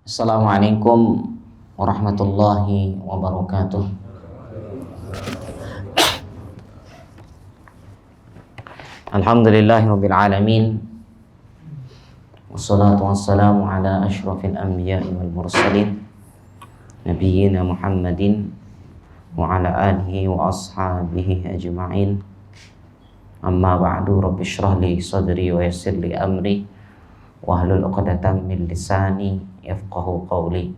Assalamualaikum warahmatullahi wabarakatuh. Alhamdulillahirabbil alamin. Wassalatu wassalamu ala asyrafil anbiya'i wal mursalin nabiyyina Muhammadin wa ala alihi wa ashabihi ajma'in. Amma ba'du, rabbi shrah li sadri wa yassir li amri wahlul 'uqdatam min lisani yafqahu qawli.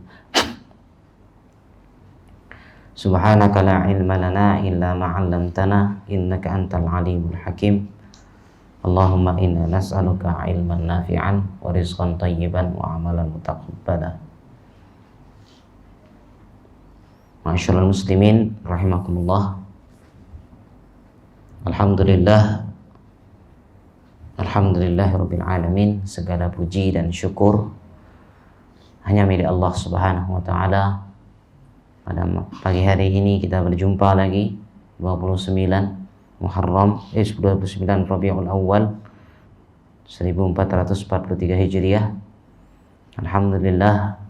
Subhanaka la ilma lana illa ma 'allamtana innaka antal alimul hakim. Allahumma inna nas'aluka ilman nafi'an wa rizqan thayyiban wa amalan mutaqabbala. Ma'asyiral muslimin rahimakumullah. Alhamdulillahirabbil alamin. Segala puji dan syukur hanya milik Allah Subhanahu wa taala. Pada pagi hari ini kita berjumpa lagi 29 Rabiul Awal 1443 Hijriah. Alhamdulillah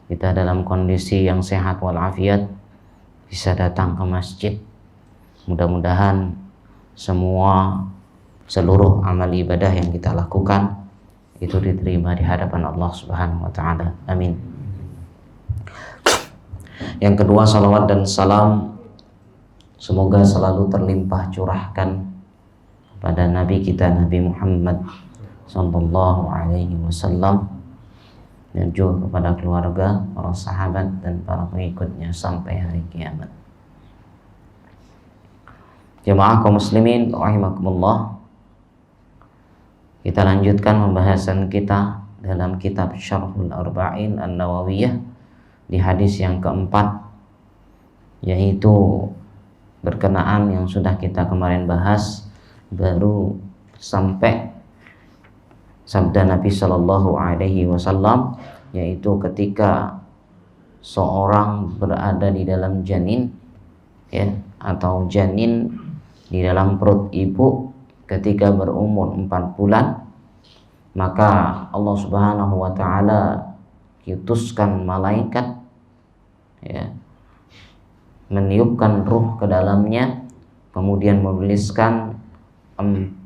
kita dalam kondisi yang sehat walafiat bisa datang ke masjid. Mudah-mudahan seluruh amal ibadah yang kita lakukan itu diterima di hadapan Allah Subhanahu wa taala. Amin. Yang kedua, salawat dan salam semoga selalu terlimpah curahkan pada Nabi kita Nabi Muhammad sallallahu alaihi wasallam dan juga kepada keluarga, para sahabat dan para pengikutnya sampai hari kiamat. Jemaah kaum muslimin rahimakumullah. Kita lanjutkan pembahasan kita dalam kitab Syarhul Arba'in An-Nawawiyah di hadis yang keempat, yaitu berkenaan yang sudah kita kemarin bahas, baru sampai sabda Nabi Shallallahu Alaihi Wasallam, yaitu ketika seorang berada di dalam janin, ya, atau janin di dalam perut ibu ketika berumur 4 bulan, maka Allah Subhanahu wa taala diutuskan malaikat, ya, meniupkan ruh ke dalamnya, kemudian menuliskan 4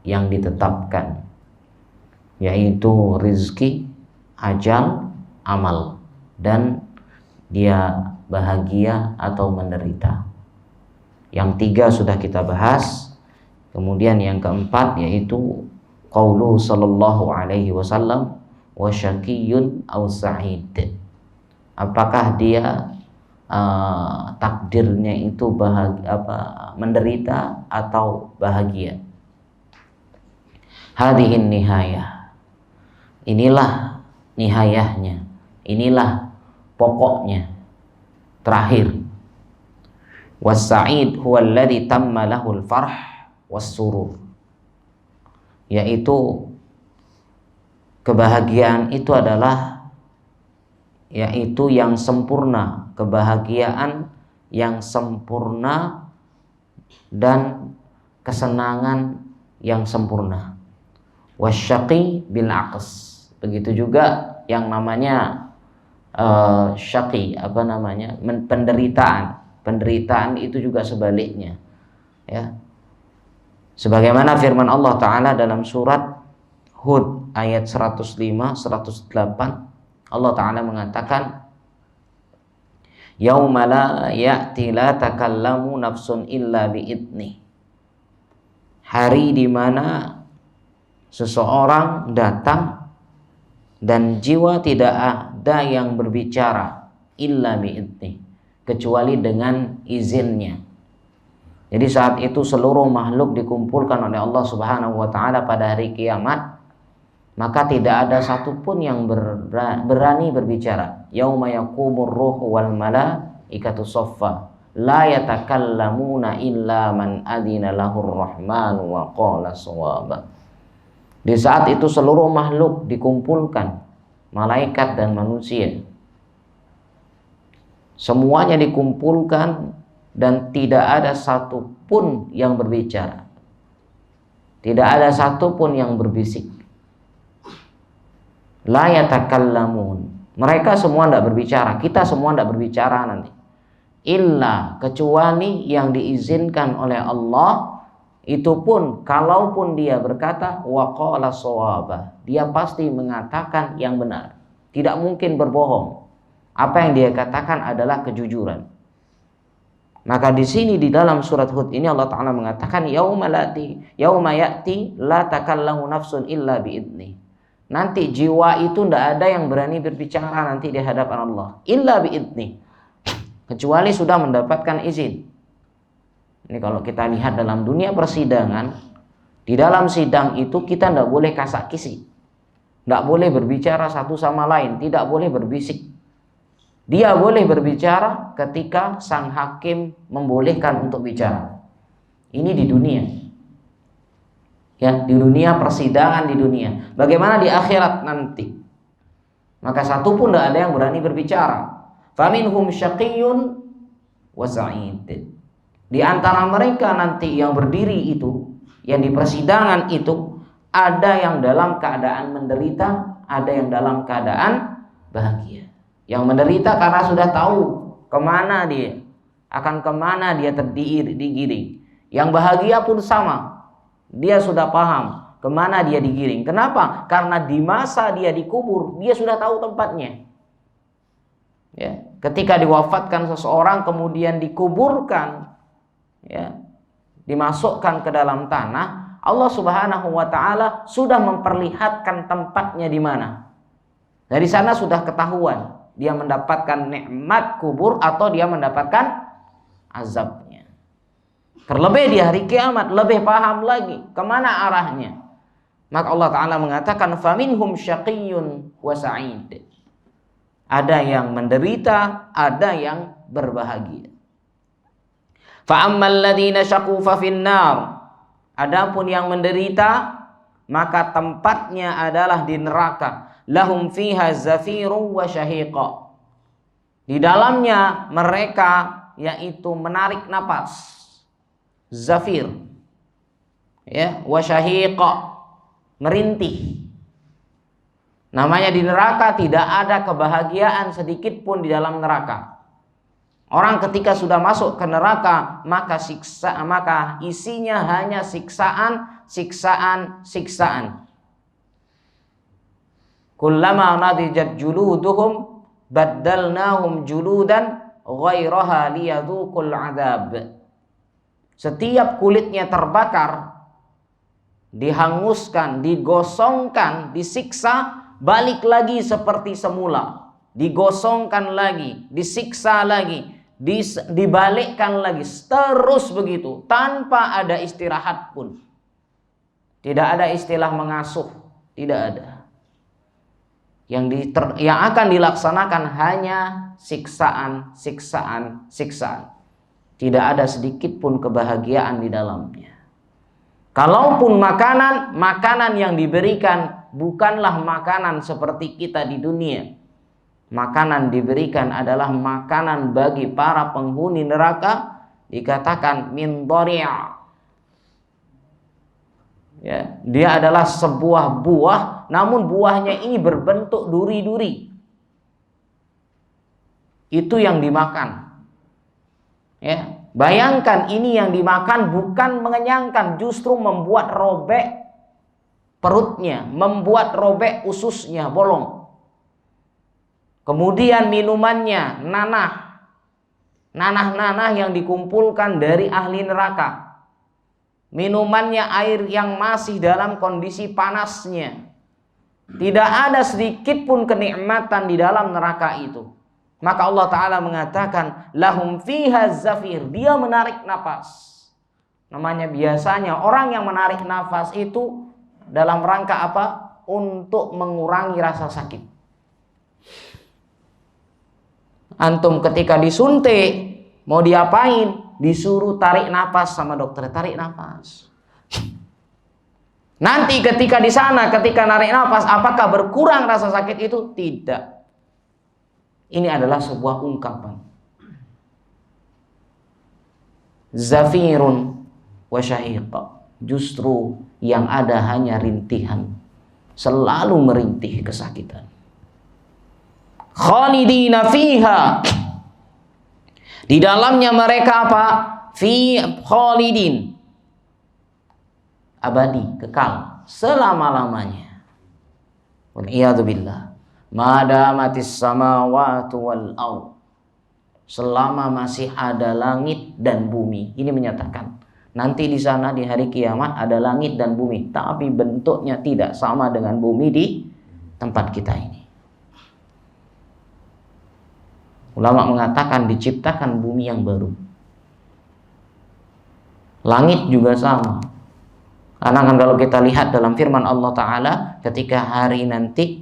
yang ditetapkan, yaitu rizki, ajal, amal, dan dia bahagia atau menderita. Yang 3 sudah kita bahas. Kemudian yang keempat yaitu qaulu sallallahu alaihi wasallam wa syaqiyyun aw sa'id. Apakah dia takdirnya itu menderita atau bahagia. Hadihin nihayah. Inilah nihayahnya. Inilah pokoknya. Terakhir. Was-sa'id huwa alladhi tamma lahul farh was-surur. Yaitu kebahagiaan itu adalah yaitu yang sempurna, kebahagiaan yang sempurna dan kesenangan yang sempurna. Wasyaqi bil aqs. Begitu juga yang namanya syaqi, penderitaan. Penderitaan itu juga sebaliknya, ya. Sebagaimana firman Allah Ta'ala dalam surat Hud ayat 105, 108, Allah Ta'ala mengatakan, yauma la ya'ti la takallamu nafsun illa bi'idnih. Hari di mana seseorang datang dan jiwa tidak ada yang berbicara illa bi'idnih, kecuali dengan izinnya. Jadi saat itu seluruh makhluk dikumpulkan oleh Allah Subhanahu wa taala pada hari kiamat, maka tidak ada satupun yang berani berbicara. Yauma yaqumur ruhu wal malaikatu saffa la yatakallamuna illa man adina lahur rahmanu wa qala shawaba. Di saat itu seluruh makhluk dikumpulkan, malaikat dan manusia. Semuanya dikumpulkan dan tidak ada satupun yang berbicara. Tidak ada satupun yang berbisik. La yatakallamun, Mereka semua tidak berbicara, kita semua tidak berbicara nanti. Illa, kecuali yang diizinkan oleh Allah, itu pun kalaupun dia berkata waqala shawaba, dia pasti mengatakan yang benar, tidak mungkin berbohong. Apa yang dia katakan adalah kejujuran. Maka di sini di dalam surat Hud ini Allah Ta'ala mengatakan yauma ya'ti la takallamu nafsun illa biidnih. Nanti jiwa itu tidak ada yang berani berbicara nanti di hadapan Allah illa biidnih, kecuali sudah mendapatkan izin. Ini kalau kita lihat dalam dunia persidangan, di dalam sidang itu kita tidak boleh kasak kisi, tidak boleh berbicara satu sama lain, tidak boleh berbisik. Dia boleh berbicara ketika sang hakim membolehkan untuk bicara. Ini di dunia. Ya, di dunia persidangan di dunia. Bagaimana di akhirat nanti? Maka satu pun tidak ada yang berani berbicara. Faminhum syaqiyyun wa sa'id. Di antara mereka nanti yang berdiri itu, yang di persidangan itu, ada yang dalam keadaan menderita, ada yang dalam keadaan bahagia. Yang menderita karena sudah tahu kemana dia, akan kemana dia digiring. Yang bahagia pun sama, dia sudah paham kemana dia digiring. Kenapa? Karena di masa dia dikubur, dia sudah tahu tempatnya. Ya, ketika diwafatkan seseorang kemudian dikuburkan, ya, dimasukkan ke dalam tanah, Allah Subhanahu wa Ta'ala sudah memperlihatkan tempatnya di mana. Dari sana sudah ketahuan dia mendapatkan nikmat kubur atau dia mendapatkan azabnya. Terlebih di hari kiamat lebih paham lagi kemana arahnya. Maka Allah Ta'ala mengatakan faminhum syaqiyyun wa sa'id. Ada yang menderita, ada yang berbahagia. Fa'ammal ladzina syaqu fa finnar. Adapun yang menderita, maka tempatnya adalah di neraka. Lahum fiha zafirun wa syahiqa. Di dalamnya mereka yaitu menarik napas, zafir, ya, wa syahiqa, merintih. Namanya di neraka tidak ada kebahagiaan sedikit pun di dalam neraka. Orang ketika sudah masuk ke neraka, maka isinya hanya siksaan, siksaan, siksaan. Kullama nadijat juluduhum baddalnahum juludan ghairaha liyadhuqul adzab. Setiap kulitnya terbakar, dihanguskan, digosongkan, disiksa, balik lagi seperti semula. Digosongkan lagi, disiksa lagi, dibalikkan lagi, terus begitu tanpa ada istirahat pun. Tidak ada istilah mengasuh, tidak ada. Yang akan dilaksanakan hanya siksaan, siksaan, siksaan. Tidak ada sedikit pun kebahagiaan di dalamnya. Kalaupun makanan yang diberikan bukanlah makanan seperti kita di dunia. Makanan diberikan adalah makanan bagi para penghuni neraka, dikatakan min dhari'. Ya, dia adalah sebuah buah, namun buahnya ini berbentuk duri-duri. Itu yang dimakan. Ya, bayangkan ini yang dimakan bukan mengenyangkan, justru membuat robek perutnya, membuat robek ususnya, bolong. Kemudian minumannya nanah yang dikumpulkan dari ahli neraka. Minumannya air yang masih dalam kondisi panasnya. Tidak ada sedikit pun kenikmatan di dalam neraka itu. Maka Allah Ta'ala mengatakan lahum fiha zafir. Dia menarik nafas. Namanya biasanya orang yang menarik nafas itu dalam rangka apa? Untuk mengurangi rasa sakit. Antum ketika disuntik mau diapain? Disuruh tarik nafas sama dokter, tarik nafas. Nanti ketika di sana, ketika narik nafas, apakah berkurang rasa sakit itu? Tidak. Ini adalah sebuah ungkapan. Zafirun wa syahiqa. Justru yang ada hanya rintihan. Selalu merintih kesakitan. khalidina fiha. Di dalamnya mereka apa? Fi khalidin, abadi, kekal, selama-lamanya. Wal'iyadzubillah. Madamatis samawati wal ardh, selama masih ada langit dan bumi. Ini menyatakan nanti di sana di hari kiamat ada langit dan bumi, tapi bentuknya tidak sama dengan bumi di tempat kita ini. Ulama mengatakan diciptakan bumi yang baru. Langit juga sama. Karena kan kalau kita lihat dalam firman Allah Ta'ala, ketika hari nanti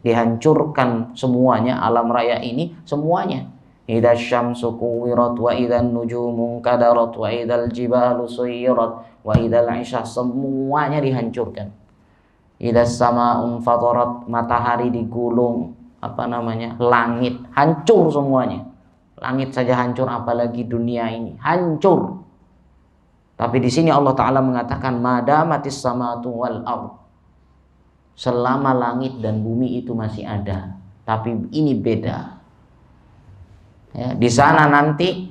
dihancurkan semuanya, alam raya ini semuanya. Idza syamsu kuwirat wa idzan nujumu kadarat wa idzal jibalu suyirat wa idzal isya, semuanya dihancurkan. Idzas samaa'un fatarat, matahari digulung, langit hancur semuanya. Langit saja hancur, apalagi dunia ini hancur. Tapi di sini Allah Ta'ala mengatakan madamatis samawati wal ardh, selama langit dan bumi itu masih ada. Tapi ini beda. Ya, di sana nanti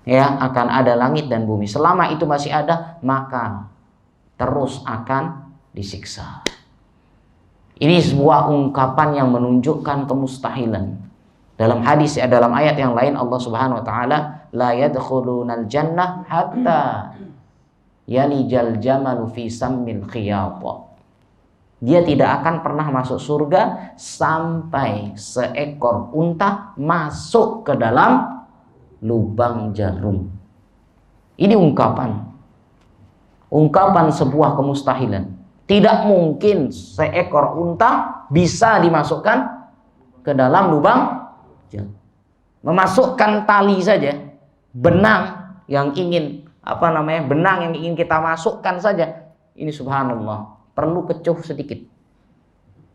ya akan ada langit dan bumi. Selama itu masih ada, maka terus akan disiksa. Ini sebuah ungkapan yang menunjukkan kemustahilan. Dalam hadis, dalam ayat yang lain Allah Subhanahu wa taala, la yadkhulunal jannah hatta yalijal jamalu fi sammil khiyat. Dia tidak akan pernah masuk surga sampai seekor unta masuk ke dalam lubang jarum. Ini ungkapan sebuah kemustahilan. Tidak mungkin seekor unta bisa dimasukkan ke dalam lubang jarum. Memasukkan tali saja, benang yang ingin kita masukkan saja, ini subhanallah, perlu kecuh sedikit,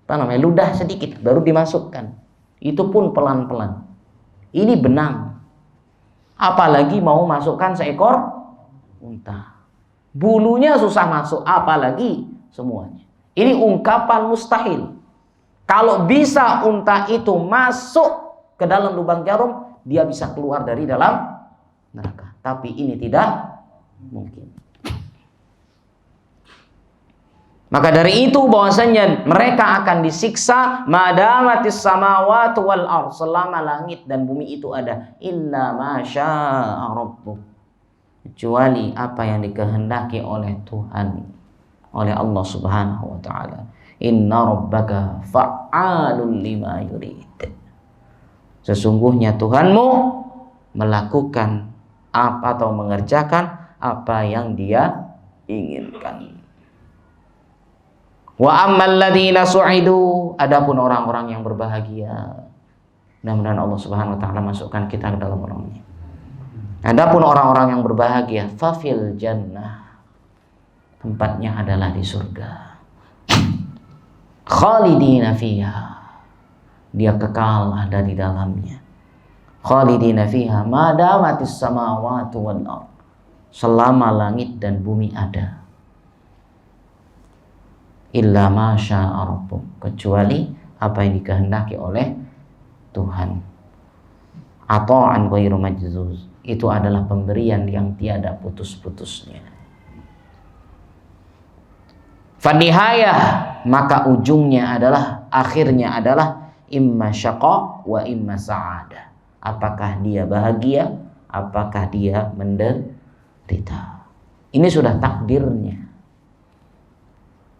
ludah sedikit baru dimasukkan. Itu pun pelan-pelan. Ini benang, apalagi mau masukkan seekor unta. Bulunya susah masuk, apalagi semuanya. Ini ungkapan mustahil. Kalau bisa unta itu masuk ke dalam lubang jarum, dia bisa keluar dari dalam neraka. Tapi ini tidak mungkin. Maka dari itu bahwasanya mereka akan disiksa madamatis samawati wal ardh, selama langit dan bumi itu ada, illa ma syaa rabbuk, kecuali apa yang dikehendaki oleh Tuhan, oleh Allah Subhanahu wa taala. Inna rabbaka fa'alun lima yurid. Sesungguhnya Tuhanmu melakukan apa atau mengerjakan apa yang Dia inginkan. Wa ammal ladzina su'idu, adapun orang-orang yang berbahagia. Mudah-mudahan Allah Subhanahu wa taala masukkan kita ke dalam orangnya. Adapun orang-orang yang berbahagia, fafil jannah, tempatnya adalah di surga. Khalidina fiha, dia kekal ada di dalamnya. Khalidina fiha madamatis samawati wal ardh, selama langit dan bumi ada. Illa ma syaa rabbuk, kecuali apa yang dikehendaki oleh Tuhan. Ata'an ghairu majzuz, itu adalah pemberian yang tiada putus-putusnya. Fanihayah, maka ujungnya adalah, akhirnya adalah imma syaqa wa imma sa'adah. Apakah dia bahagia, apakah dia menderita. Ini sudah takdirnya.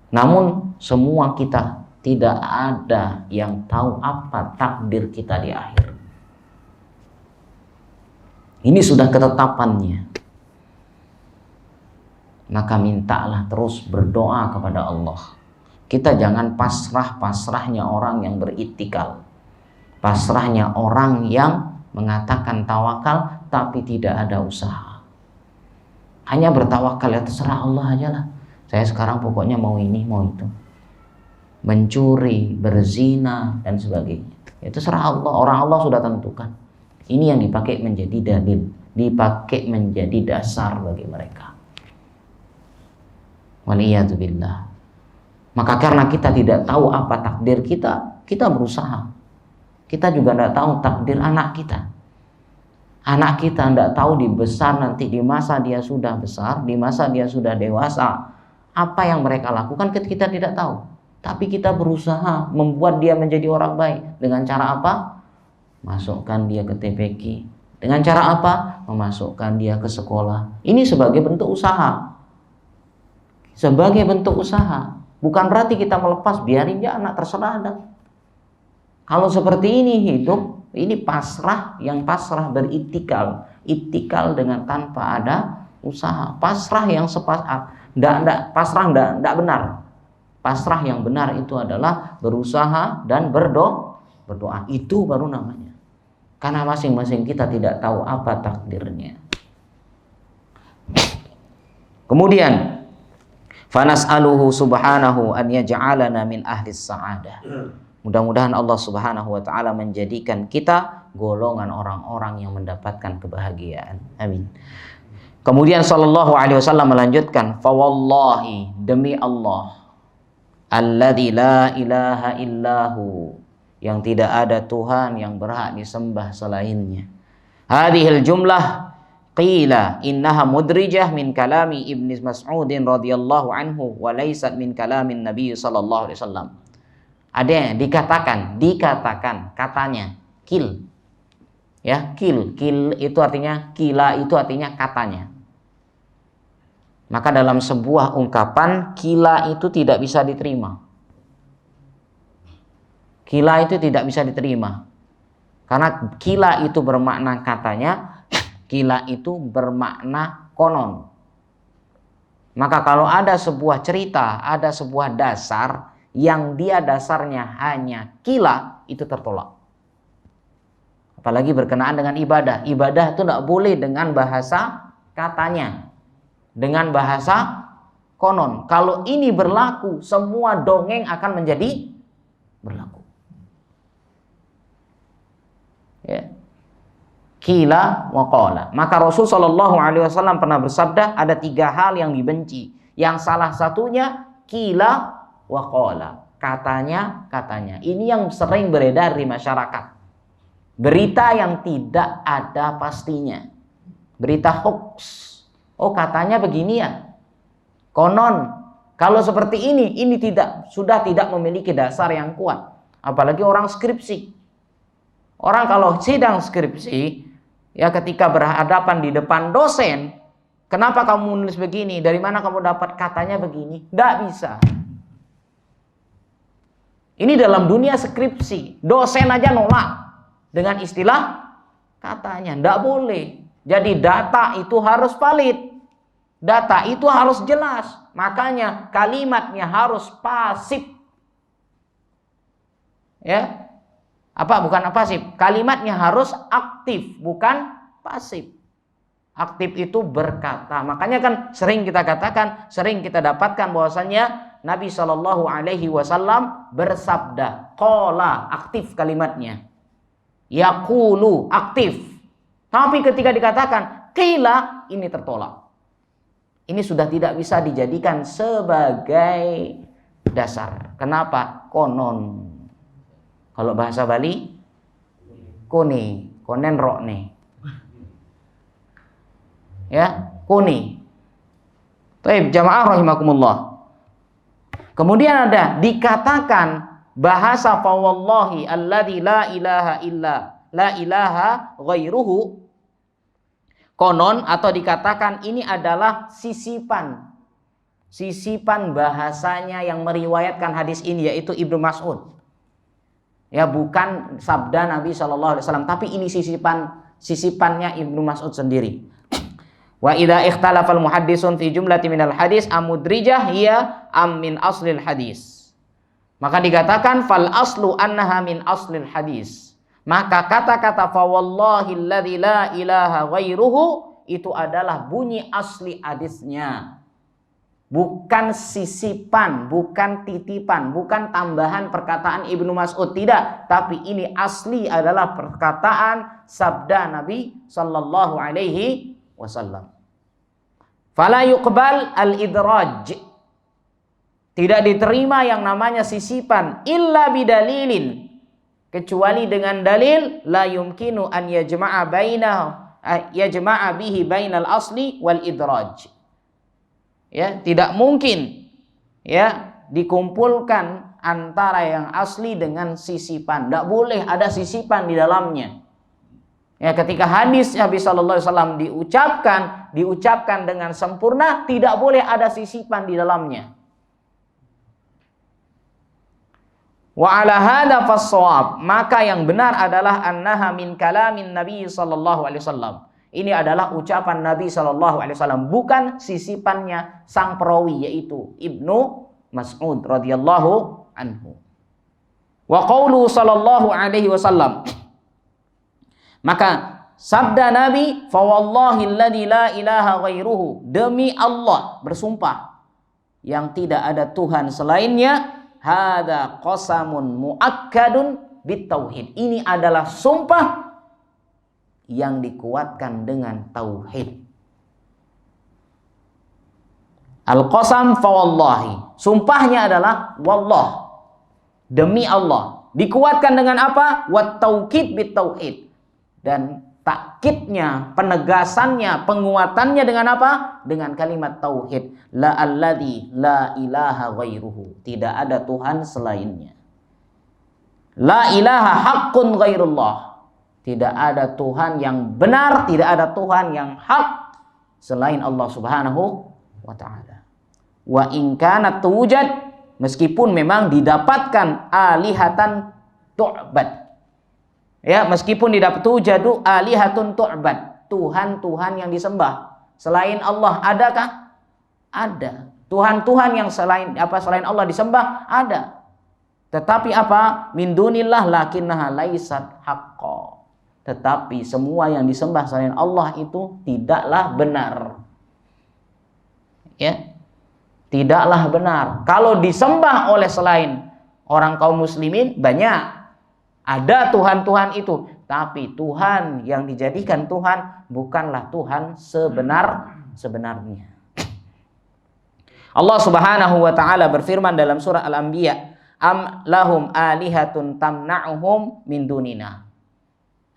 Namun semua kita, tidak ada yang tahu apa takdir kita di akhir. Ini sudah ketetapannya. Maka mintalah terus berdoa kepada Allah. Kita jangan pasrahnya orang yang beritikal, pasrahnya orang yang mengatakan tawakal tapi tidak ada usaha. Hanya bertawakal, ya terserah Allah aja lah. Saya sekarang pokoknya mau ini, mau itu. Mencuri, berzina dan sebagainya. Itu terserah Allah. Orang Allah sudah tentukan. Ini yang dipakai menjadi dalil, dipakai menjadi dasar bagi mereka. Waliyadzubillah. Maka karena kita tidak tahu apa takdir kita, kita berusaha. Kita juga tidak tahu takdir anak kita. Anak kita tidak tahu di besar nanti, di masa dia sudah besar, di masa dia sudah dewasa, apa yang mereka lakukan kita tidak tahu. Tapi kita berusaha membuat dia menjadi orang baik. Dengan cara apa? Masukkan dia ke TPQ. Dengan cara apa? Memasukkan dia ke sekolah. Ini sebagai bentuk usaha. Sebagai bentuk usaha. Bukan berarti kita melepas, biarin dia anak, terserah Anda. Kalau seperti ini hidup, ini pasrah, yang pasrah beritikal. Itikal dengan tanpa ada usaha. Pasrah yang pasrah enggak benar. Pasrah yang benar itu adalah berusaha dan berdoa. Itu baru namanya. Karena masing-masing kita tidak tahu apa takdirnya. Kemudian, fanas'aluhu subhanahu an yaj'alana min ahli sa'adah. Mudah-mudahan Allah Subhanahu wa taala menjadikan kita golongan orang-orang yang mendapatkan kebahagiaan. Amin. Kemudian sallallahu alaihi wasallam melanjutkan, "Fa wallahi, demi Allah, alladzi la ilaha illahu, yang tidak ada Tuhan yang berhak disembah selainnya. Hadhil jumlah qila innaha mudrijah min kalami Ibnu Mas'udin radhiyallahu anhu wa laysat min kalamin Nabi sallallahu alaihi wasallam." Ada yang dikatakan katanya kil. Ya, kil itu artinya, kila itu artinya katanya. Maka dalam sebuah ungkapan kila itu tidak bisa diterima. Kila itu tidak bisa diterima. Karena kila itu bermakna katanya, kila itu bermakna konon. Maka kalau ada sebuah cerita, ada sebuah dasar yang dia dasarnya hanya kila, itu tertolak. Apalagi berkenaan dengan ibadah. Ibadah itu tidak boleh dengan bahasa katanya, dengan bahasa konon. Kalau ini berlaku, semua dongeng akan menjadi berlaku. Ya. Kila wa qala. Maka Rasul sallallahu alaihi wasallam pernah bersabda, ada 3 hal yang dibenci. Yang salah satunya kila wa qala, katanya. Ini yang sering beredar di masyarakat. Berita yang tidak ada pastinya. Berita hoax. Oh, katanya begini ya. Konon. Kalau seperti ini sudah tidak memiliki dasar yang kuat. Apalagi orang skripsi. Orang kalau sidang skripsi, ya ketika berhadapan di depan dosen, kenapa kamu menulis begini? Dari mana kamu dapat katanya begini? Tidak bisa. Ini dalam dunia skripsi, dosen aja nolak dengan istilah katanya. Tidak boleh. Jadi data itu harus valid, data itu harus jelas. Makanya kalimatnya harus pasif. Ya, bukan pasif? Kalimatnya harus aktif, bukan pasif. Aktif itu berkata. Makanya kan sering kita katakan, sering kita dapatkan bahwasannya Nabi Shallallahu Alaihi Wasallam bersabda, qala, aktif kalimatnya, yaqulu, aktif. Tapi ketika dikatakan qila, ini tertolak. Ini sudah tidak bisa dijadikan sebagai dasar. Kenapa? Konon. Kalau bahasa Bali, koni, konen rokne. Ya, koni. Baik, jamaah rahimakumullah. Kemudian ada dikatakan bahasa fa wallahi alladzi la ilaha ghairuhu, konon atau dikatakan ini adalah sisipan bahasanya yang meriwayatkan hadis ini, yaitu Ibnu Mas'ud. Ya, bukan sabda Nabi SAW, tapi ini sisipannya Ibnu Mas'ud sendiri. Wa idza ikhtalafa al-muhaddisun fi jumlati minal hadis amudrijah hiya am min aslil hadis. Maka dikatakan fal aslu annaha min aslil hadis. Maka kata-kata fa wallahi alladzi la ilaha ghairuhu itu adalah bunyi asli hadisnya. Bukan sisipan, bukan titipan, bukan tambahan perkataan Ibnu Mas'ud, tidak, tapi ini asli adalah perkataan sabda Nabi sallallahu alaihi wasallam. Fala yuqbal al-idraj. Tidak diterima yang namanya sisipan illa bidalilin, kecuali dengan dalil la yumkinu an yajma'a bihi bainal asli wal idraj. Ya, tidak mungkin ya dikumpulkan antara yang asli dengan sisipan. Tidak boleh ada sisipan di dalamnya. Ya, ketika hadis Nabi sallallahu alaihi wasallam diucapkan dengan sempurna, tidak boleh ada sisipan di dalamnya. Wa ala hadza fas-shawab, maka yang benar adalah annaha min kalamin Nabi sallallahu alaihi wasallam. Ini adalah ucapan Nabi sallallahu alaihi wasallam, bukan sisipannya sang perawi yaitu Ibnu Mas'ud radhiyallahu anhu. Wa qaulu sallallahu alaihi wasallam, maka sabda Nabi, fa wallahi alladzi la ilaha ghairuhu, demi Allah bersumpah yang tidak ada Tuhan selainnya, hadza qasamun muakkadun bitauhid, ini adalah sumpah yang dikuatkan dengan tauhid. Al-qasam fa wallahi, sumpahnya adalah wallah, demi Allah, dikuatkan dengan apa? Wat taukid bitauhid, dan takkidnya, penegasannya, penguatannya dengan apa? Dengan kalimat tauhid. La alladzi la ilaha ghairuhu, tidak ada Tuhan selainnya. La ilaha haqqun ghairullah, tidak ada Tuhan yang benar, tidak ada Tuhan yang hak selain Allah Subhanahu wa taala. Wa in kanat tujad, meskipun memang didapatkan alihatan tu'bad. Ya, meskipun didapat tujadu alihatun tu'bad, Tuhan-Tuhan yang disembah selain Allah, adakah? Ada. Tuhan-Tuhan yang selain Allah disembah, ada. Tetapi apa? Min dunillah lakinnaha laisat haqqo. Tetapi semua yang disembah selain Allah itu tidaklah benar. Ya. Tidaklah benar. Kalau disembah oleh selain orang kaum muslimin banyak. Ada Tuhan-Tuhan itu, tapi Tuhan yang dijadikan Tuhan bukanlah Tuhan sebenarnya. Allah Subhanahu wa taala berfirman dalam surah Al-Anbiya, am lahum alihatun tamna'uhum min dunina.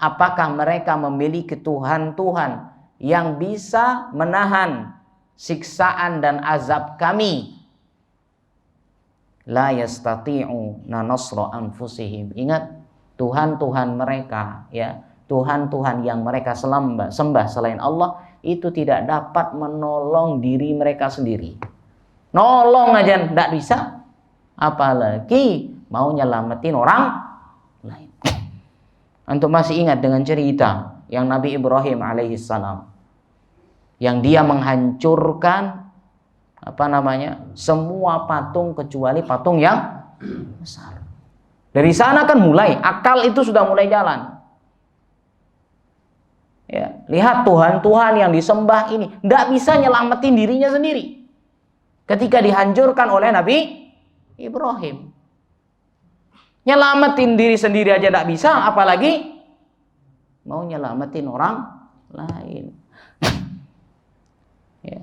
Apakah mereka memiliki Tuhan-Tuhan yang bisa menahan siksaan dan azab kami? La yastati'u nasra anfusihim. Ingat, Tuhan-Tuhan mereka, ya, Tuhan-Tuhan yang mereka sembah selain Allah itu tidak dapat menolong diri mereka sendiri. Nolong aja tidak bisa, apalagi mau nyelamatin orang lain. Antum masih ingat dengan cerita yang Nabi Ibrahim alaihissalam, yang dia menghancurkan semua patung kecuali patung yang besar. Dari sana kan mulai, akal itu sudah mulai jalan. Ya, lihat Tuhan-Tuhan yang disembah ini tidak bisa nyelamatin dirinya sendiri. Ketika dihancurkan oleh Nabi Ibrahim, nyelamatin diri sendiri aja tidak bisa, apalagi mau nyelamatin orang lain. Ya.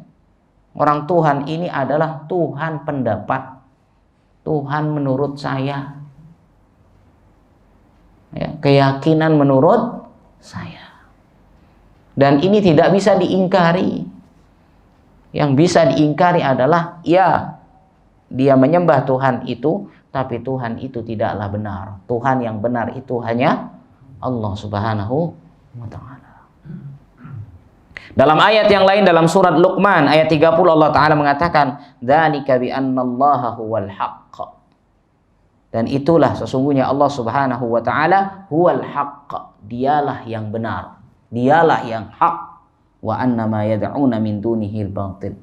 Orang Tuhan ini adalah Tuhan pendapat, Tuhan menurut saya. Ya, keyakinan menurut saya, dan ini tidak bisa diingkari. Yang bisa diingkari adalah ya, dia menyembah Tuhan itu, tapi Tuhan itu tidaklah benar. Tuhan yang benar itu hanya Allah Subhanahu wa ta'ala. Dalam ayat yang lain, dalam surat Luqman ayat 30, Allah Ta'ala mengatakan, dzalika bi annallaha huwal haqq. Dan itulah sesungguhnya Allah Subhanahu wa taala huwal haqq, dialah yang benar, dialah yang hak. Wa annama yad'una min dunihil batil.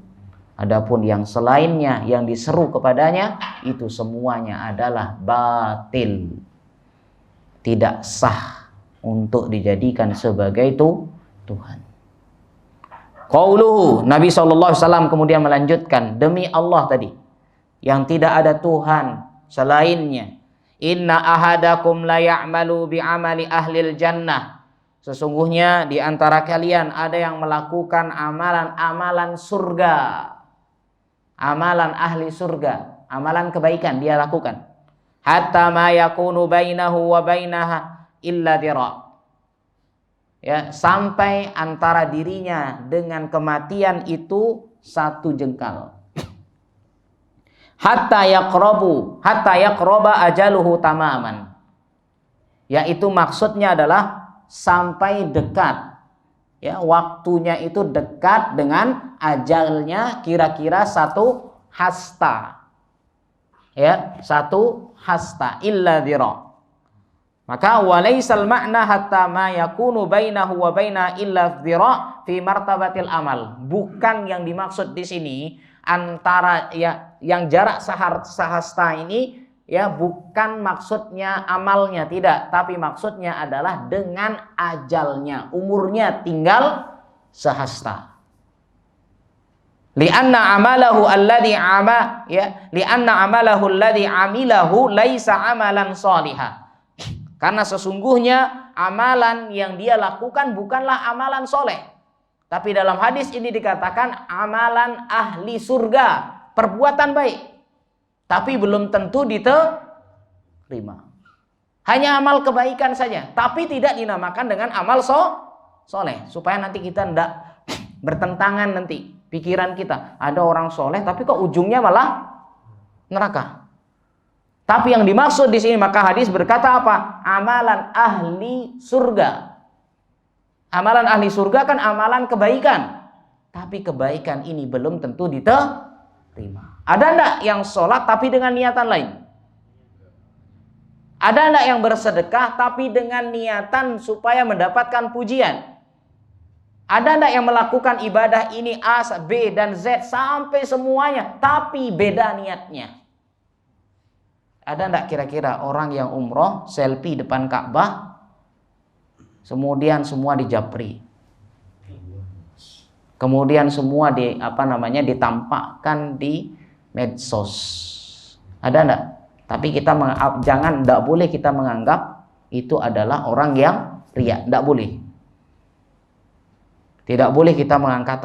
Adapun yang selainnya yang diseru kepadanya itu semuanya adalah batil. Tidak sah untuk dijadikan sebagai Tuhan. Qauluhu, Nabi sallallahu alaihi wasallam kemudian melanjutkan, demi Allah tadi yang tidak ada Tuhan selainnya. Inna ahadakum la ya'malu bi'amali ahlil jannah. Sesungguhnya di antara kalian ada yang melakukan amalan-amalan surga. Amalan ahli surga, amalan kebaikan dia lakukan. hatta ma yakunu bainahu wa bainaha illa dira'. Ya, sampai antara dirinya dengan kematian itu 1 jengkal. Hatta yaqraba ajaluhu tamaman. Yaitu maksudnya adalah sampai dekat. Ya, waktunya itu dekat dengan ajalnya kira-kira 1 hasta. Ya, 1 hasta illa dira'. Maka walaisal makna hatta ma yakunu bainahu wa baina illa dhira fi martabatil amal. Bukan yang dimaksud di sini antara ya yang jarak sahasta ini ya, bukan maksudnya amalnya, tidak, tapi maksudnya adalah dengan ajalnya, umurnya tinggal sehasta. Lianna amalahu alladhi amilahu laisa amalan shalihah. Karena sesungguhnya amalan yang dia lakukan bukanlah amalan soleh. Tapi dalam hadis ini dikatakan amalan ahli surga, perbuatan baik. Tapi belum tentu diterima. Hanya amal kebaikan saja, tapi tidak dinamakan dengan amal soleh. Supaya nanti kita tidak bertentangan nanti pikiran kita. Ada orang soleh tapi kok ujungnya malah neraka. Tapi yang dimaksud di sini, maka hadis berkata apa? Amalan ahli surga. Amalan ahli surga kan amalan kebaikan. Tapi kebaikan ini belum tentu diterima. Ada enggak yang sholat tapi dengan niatan lain? Ada enggak yang bersedekah tapi dengan niatan supaya mendapatkan pujian? Ada enggak yang melakukan ibadah ini A, B, dan Z sampai semuanya tapi beda niatnya? Ada enggak kira-kira orang yang umroh selfie depan Ka'bah, kemudian semua dijapri, kemudian semua ditampakkan di medsos? Ada enggak? Tapi kita enggak boleh kita menganggap itu adalah orang yang riya, enggak boleh. Tidak boleh kita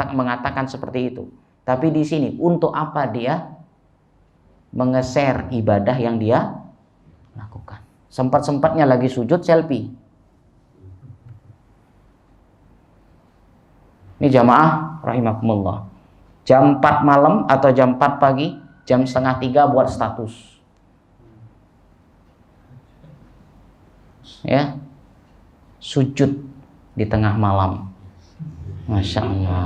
mengatakan seperti itu. Tapi di sini untuk apa dia mengeser ibadah yang dia lakukan? Sempat-sempatnya lagi sujud selfie. Ini jamaah rahimakumullah. Jam 4 malam atau jam 4 pagi, jam 2:30 buat status. Ya. Sujud di tengah malam. Masya Allah.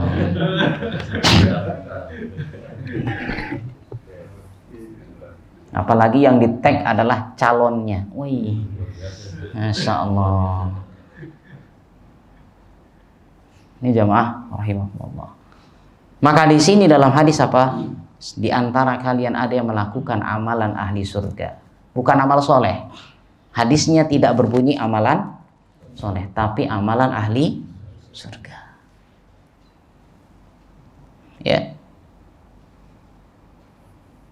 Apalagi yang di tag adalah calonnya. Wih, Masya Allah. Ini jamaah rahimahullah. Maka di sini dalam hadis apa? Di antara kalian ada yang melakukan amalan ahli surga, bukan amal soleh. Hadisnya tidak berbunyi amalan soleh, tapi amalan ahli surga. Ya.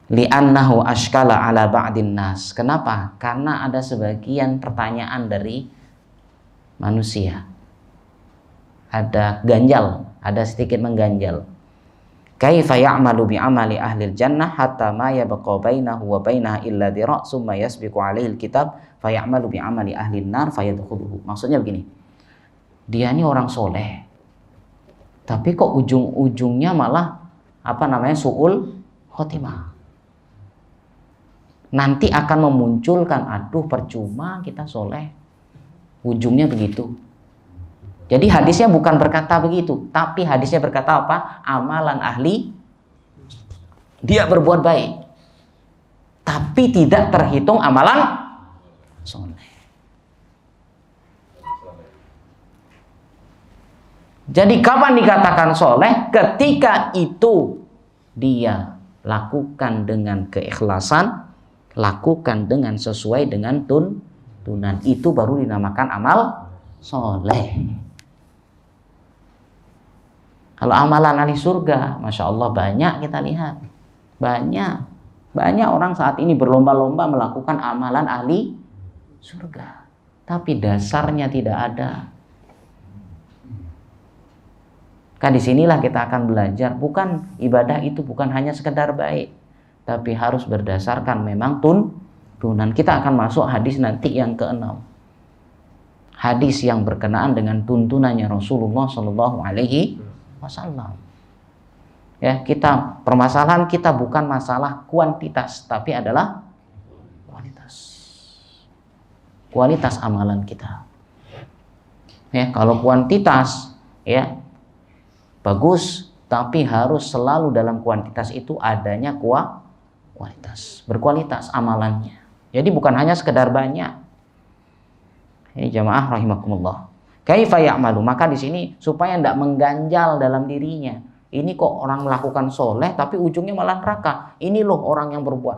Li'annahu ashkala ala ba'din nas. Kenapa? Karena ada sebagian pertanyaan dari manusia. Ada ganjal, ada sedikit mengganjal. Kaifa ya'malu bi'amali ahli jannah hatta ma yabqa bainahu wa bainaha illa dira' summa yasbiqu 'alaihi alkitab fa ya'malu bi'amali ahli nar fayadkhuluhu. Maksudnya begini. Dia ini orang soleh. Tapi kok ujung-ujungnya malah su'ul khotimah. Nanti akan memunculkan, aduh percuma kita soleh, ujungnya begitu. Jadi hadisnya bukan berkata begitu, tapi hadisnya berkata apa? Amalan ahli, dia berbuat baik, tapi tidak terhitung amalan soleh. Jadi kapan dikatakan soleh? Ketika itu dia lakukan dengan keikhlasan, lakukan dengan sesuai dengan tuntunan, itu baru dinamakan amal soleh. Kalau amalan ahli surga, Masya Allah banyak kita lihat. Banyak orang saat ini berlomba-lomba melakukan amalan ahli surga, tapi dasarnya tidak ada. Kan disinilah kita akan belajar, bukan ibadah itu bukan hanya sekedar baik, tapi harus berdasarkan memang turunan. Kita akan masuk hadis nanti yang ke-6. Hadis yang berkenaan dengan tuntunannya Rasulullah Shallallahu Alaihi Wasallam. Ya, permasalahan kita bukan masalah kuantitas, tapi adalah kualitas amalan kita. Ya, kalau kuantitas ya bagus, tapi harus selalu dalam kuantitas itu adanya kualitas, berkualitas amalannya. Jadi bukan hanya sekedar banyak. Ini jamaah rahimakumullah. Kaifa ya'malu, maka di sini supaya tidak mengganjal dalam dirinya. Ini kok orang melakukan soleh tapi ujungnya malah neraka. Ini loh orang yang berbuat.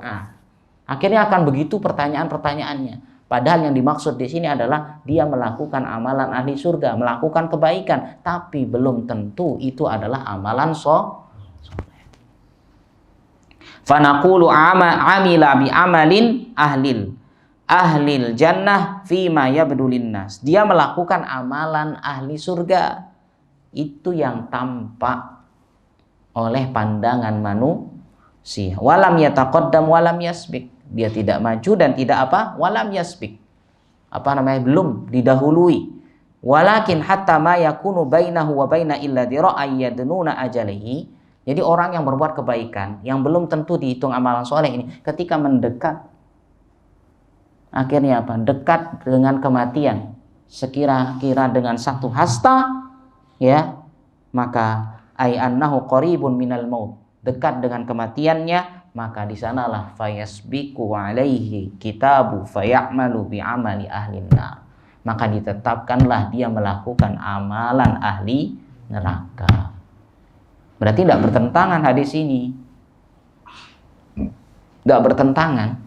Akhirnya akan begitu pertanyaan-pertanyaannya. Padahal yang dimaksud di sini adalah dia melakukan amalan ahli surga, melakukan kebaikan, tapi belum tentu itu adalah amalan soleh. Fanaqulu amila bi amalin ahlil jannah fima yabdulin nas. Dia melakukan amalan ahli surga. Itu yang tampak oleh pandangan manusia. Walam yataqaddam walam yasbik. Dia tidak maju dan tidak walam yasbik. Belum didahului. Walakin hatta ma yakunu bainahu wa baina illa dira'ayyadnuna ajalihi. Jadi orang yang berbuat kebaikan yang belum tentu dihitung amalan soleh ini, ketika mendekat, akhirnya dekat dengan kematian, sekira-kira dengan satu hasta, ya, maka ay annahu qaribun minal maut, dekat dengan kematiannya, maka di sanalah fayasbiqu alaihi kitabu fayamalu bi amali ahlin nar, maka ditetapkanlah dia melakukan amalan ahli neraka. Berarti tidak bertentangan hadis ini, tidak bertentangan.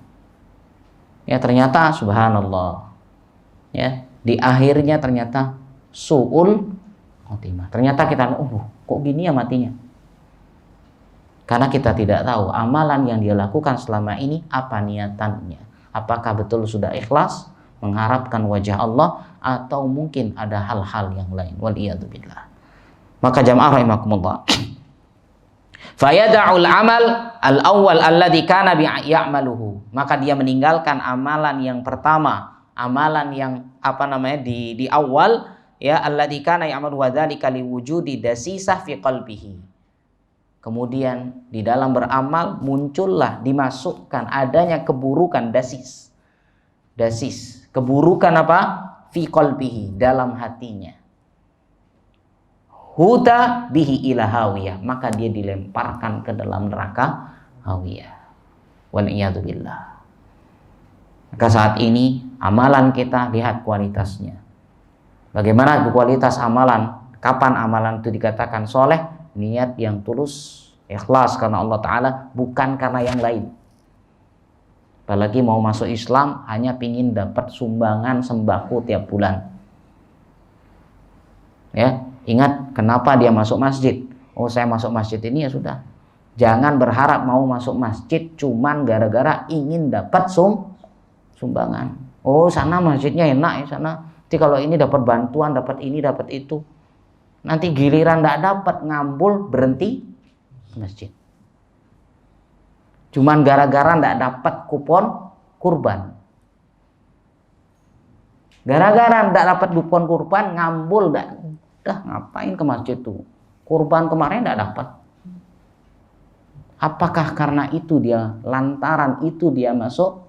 Ya, ternyata subhanallah, ya, di akhirnya ternyata su'ul khotimah. Ternyata kita kok gini ya matinya. Karena kita tidak tahu amalan yang dia lakukan selama ini apa niatannya. Apakah betul sudah ikhlas mengharapkan wajah Allah, atau mungkin ada hal-hal yang lain. Waliyadzubillah. Maka jamaah rahimakumullah, fayada'ul amal al-awwal alladhi kana ya'maluhu, maka dia meninggalkan amalan yang pertama, amalan yang di awal, ya, alladhi kana ya'malu wa dzalika liwujudi dasisah fi qalbihi. Kemudian di dalam beramal muncullah, dimasukkan adanya keburukan, dasis, keburukan fi qalbihi, dalam hatinya. Huda bihi ila hawiyah, maka dia dilemparkan ke dalam neraka hawiyah. Wal'iyadzubillah. Maka saat ini amalan kita lihat kualitasnya. Bagaimana kualitas amalan? Kapan amalan itu dikatakan soleh? Niat yang tulus, ikhlas karena Allah Ta'ala, bukan karena yang lain. Apalagi mau masuk Islam hanya pingin dapat sumbangan sembako tiap bulan. Ya, ingat kenapa dia masuk masjid. Oh, saya masuk masjid ini ya sudah. Jangan berharap mau masuk masjid cuman gara-gara ingin dapat sumbangan. Oh, sana masjidnya enak ya sana. Nanti kalau ini dapat bantuan, dapat ini, dapat itu. Nanti giliran tidak dapat, ngambul, berhenti masjid. Cuman gara-gara tidak dapat kupon kurban. Gara-gara tidak dapat kupon kurban, ngambul, ngapain ke masjid tuh? Kurban kemarin tidak dapat. Apakah karena itu lantaran itu dia masuk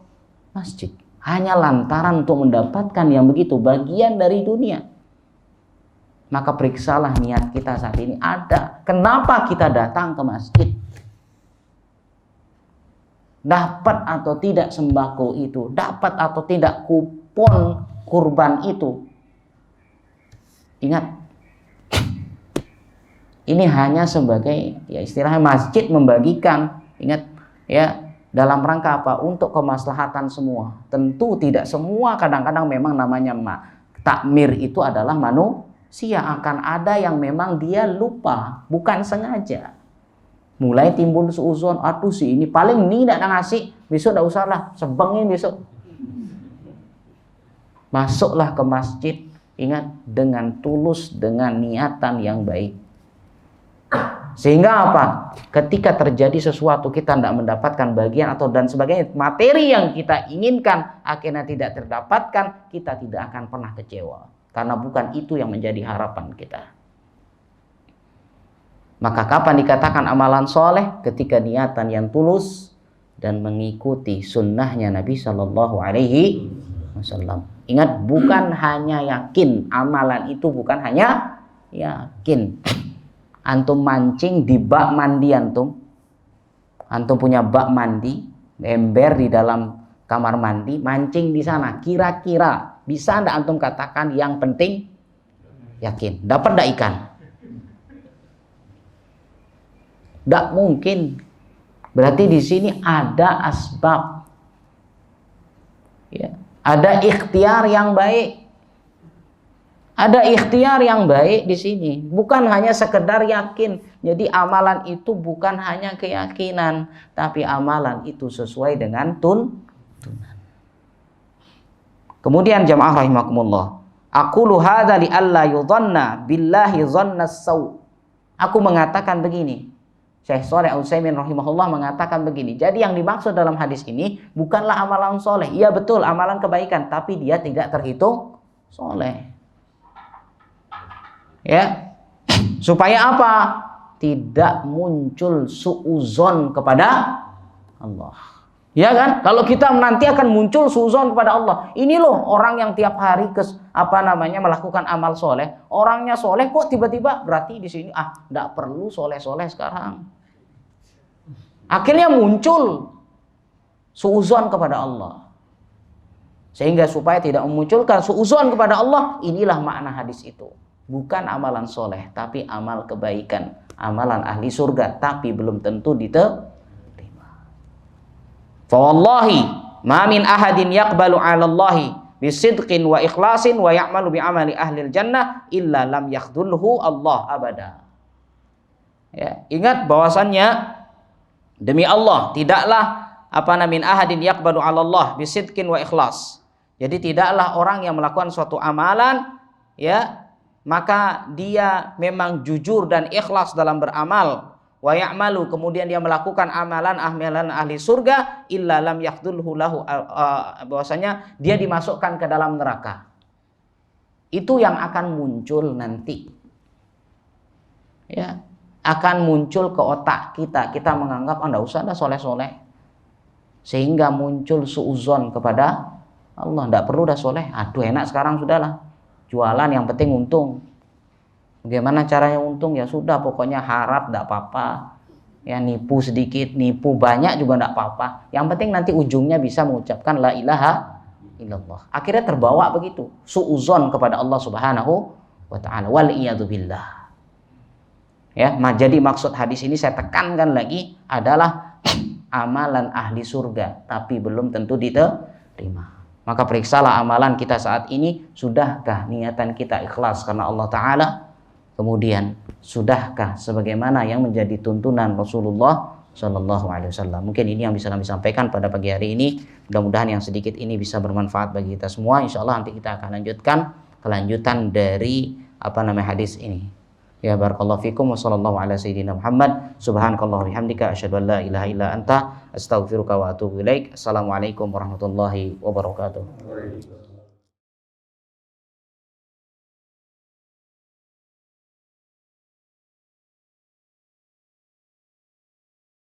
masjid? Hanya lantaran untuk mendapatkan yang begitu, bagian dari dunia. Maka periksalah niat kita saat ini ada. Kenapa kita datang ke masjid? Dapat atau tidak sembako itu, dapat atau tidak kupon kurban itu. Ingat, ini hanya sebagai, ya, istilahnya masjid membagikan. Ingat, ya, dalam rangka apa? Untuk kemaslahatan semua. Tentu tidak semua, kadang-kadang memang namanya takmir itu adalah manusia. Akan ada yang memang dia lupa, bukan sengaja. Mulai timbul suuzon, aduh si ini paling ini tidak ngasih, besok tidak usah lah, sebengin besok. Masuklah ke masjid, ingat, dengan tulus, dengan niatan yang baik. Sehingga apa? Ketika terjadi sesuatu kita tidak mendapatkan bagian atau dan sebagainya, materi yang kita inginkan akhirnya tidak terdapatkan, kita tidak akan pernah kecewa. Karena bukan itu yang menjadi harapan kita. Maka kapan dikatakan amalan soleh? Ketika niatan yang tulus dan mengikuti sunnahnya Nabi Shallallahu Alaihi Wasallam. Ingat, bukan hanya yakin, amalan itu bukan hanya yakin. Antum mancing di bak mandi antum punya bak mandi, ember di dalam kamar mandi, mancing di sana. Kira-kira bisa ndak antum katakan yang penting yakin? Dapat ndak ikan? Ndak mungkin. Berarti di sini ada asbab, ya, ada ikhtiar yang baik. Ada ikhtiar yang baik di sini, bukan hanya sekedar yakin. Jadi amalan itu bukan hanya keyakinan, tapi amalan itu sesuai dengan tuntunan. Kemudian jamaah rahimakumullah, aqulu hadza li alla yudhanna billahi dhannas saw. Aku mengatakan begini. Syekh Shalih Al-Utsaimin rahimahullah mengatakan begini. Jadi yang dimaksud dalam hadis ini bukanlah amalan soleh. Iya betul, amalan kebaikan, tapi dia tidak terhitung soleh. Ya, supaya apa? Tidak muncul suuzon kepada Allah. Ya kan? Kalau kita nanti akan muncul suuzon kepada Allah. Ini loh orang yang tiap hari melakukan amal soleh. Orangnya soleh kok tiba-tiba berarti di sini tidak perlu soleh-soleh sekarang. Akhirnya muncul suuzon kepada Allah. Sehingga supaya tidak memunculkan suuzon kepada Allah, inilah makna hadis itu. Bukan amalan soleh, tapi amal kebaikan, amalan ahli surga, tapi belum tentu diterima. Fawallahi ma min ahadin yaqbalu 'ala Allahi bisidqin wa ikhlasin wa ya'malu bi amali ahlil jannah illa lam yakhdhulhu Allah abada. Ya, ingat bahwasannya demi Allah tidaklah min ahadin yaqbalu 'ala Allah bisidqin wa ikhlas. Jadi tidaklah orang yang melakukan suatu amalan, ya, maka dia memang jujur dan ikhlas dalam beramal, wa ya'malu, kemudian dia melakukan amalan ahli surga, illa lam yakhdhulhu lahu, bahwasanya dia dimasukkan ke dalam neraka. Itu yang akan muncul nanti, ya, akan muncul ke otak kita menganggap enggak usah dah soleh-soleh, sehingga muncul suuzon kepada Allah, enggak perlu dah soleh, aduh enak sekarang sudahlah, jualan yang penting untung. Bagaimana caranya untung? Ya sudah, pokoknya harap enggak apa-apa. Ya, nipu sedikit, nipu banyak juga enggak apa-apa. Yang penting nanti ujungnya bisa mengucapkan la ilaha illallah. Akhirnya terbawa begitu, suuzon kepada Allah Subhanahu wa taala. Wal iyadu billah. Ya, jadi maksud hadis ini saya tekankan lagi adalah amalan ahli surga, tapi belum tentu diterima. Maka periksalah amalan kita saat ini, sudahkah niatan kita ikhlas karena Allah Ta'ala? Kemudian, sudahkah sebagaimana yang menjadi tuntunan Rasulullah Sallallahu Alaihi Wasallam? Mungkin ini yang bisa kami sampaikan pada pagi hari ini. Mudah-mudahan yang sedikit ini bisa bermanfaat bagi kita semua. Insya Allah nanti kita akan lanjutkan kelanjutan dari hadis ini. Ya, barakallahu fikum wa sallallahu ala sayyidina Muhammad. Subhanakallah wa bihamdika asyhadu an la ilaha illa anta astaghfiruka wa atubu ilaik. Assalamualaikum warahmatullahi wabarakatuh.